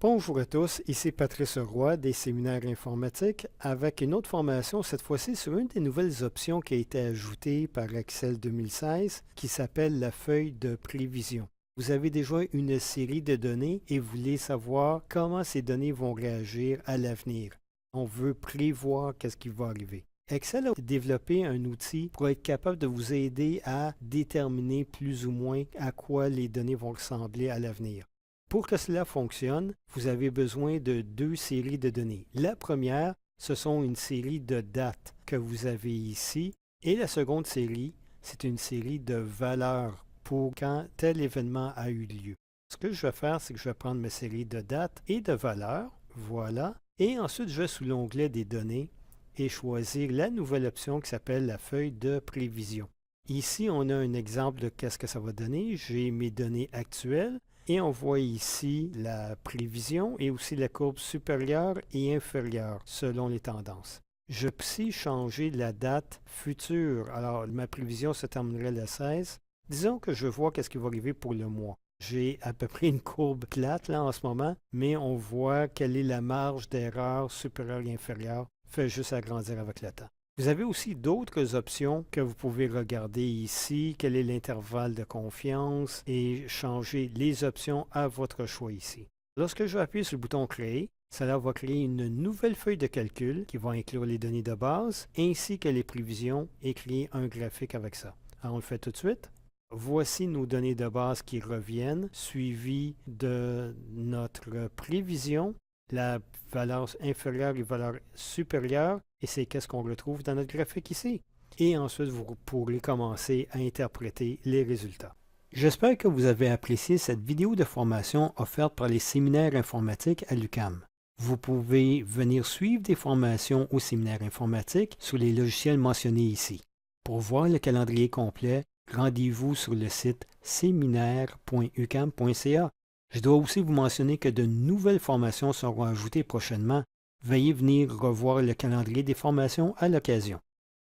Bonjour à tous, ici Patrice Roy des séminaires informatiques avec une autre formation, cette fois-ci sur une des nouvelles options qui a été ajoutée par Excel 2016 qui s'appelle la feuille de prévision. Vous avez déjà une série de données et vous voulez savoir comment ces données vont réagir à l'avenir. On veut prévoir qu'est-ce qui va arriver. Excel a développé un outil pour être capable de vous aider à déterminer plus ou moins à quoi les données vont ressembler à l'avenir. Pour que cela fonctionne, vous avez besoin de deux séries de données. La première, ce sont une série de dates que vous avez ici, et la seconde série, c'est une série de valeurs pour quand tel événement a eu lieu. Ce que je vais faire, c'est que je vais prendre ma série de dates et de valeurs, voilà, et ensuite je vais sous l'onglet des données et choisir la nouvelle option qui s'appelle la feuille de prévision. Ici, on a un exemple de qu'est-ce que ça va donner. J'ai mes données actuelles. Et on voit ici la prévision et aussi la courbe supérieure et inférieure selon les tendances. Je peux aussi changer la date future. Alors, ma prévision se terminerait le 16. Disons que je vois qu'est-ce qui va arriver pour le mois. J'ai à peu près une courbe plate là en ce moment, mais on voit quelle est la marge d'erreur supérieure et inférieure. Fait juste agrandir avec le temps. Vous avez aussi d'autres options que vous pouvez regarder ici, quel est l'intervalle de confiance et changer les options à votre choix ici. Lorsque je vais appuyer sur le bouton Créer, cela va créer une nouvelle feuille de calcul qui va inclure les données de base ainsi que les prévisions et créer un graphique avec ça. Alors on le fait tout de suite. Voici nos données de base qui reviennent, suivies de notre prévision, la valeur inférieure et valeur supérieure, et c'est qu'est-ce qu'on retrouve dans notre graphique ici. Et ensuite, vous pourrez commencer à interpréter les résultats. J'espère que vous avez apprécié cette vidéo de formation offerte par les séminaires informatiques à l'UQAM. Vous pouvez venir suivre des formations au séminaire informatique sous les logiciels mentionnés ici. Pour voir le calendrier complet, rendez-vous sur le site séminaire.uqam.ca. Je dois aussi vous mentionner que de nouvelles formations seront ajoutées prochainement. Veuillez venir revoir le calendrier des formations à l'occasion.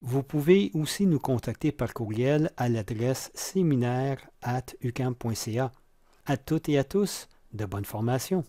Vous pouvez aussi nous contacter par courriel à l'adresse séminaire@uqam.ca. À toutes et à tous, de bonnes formations.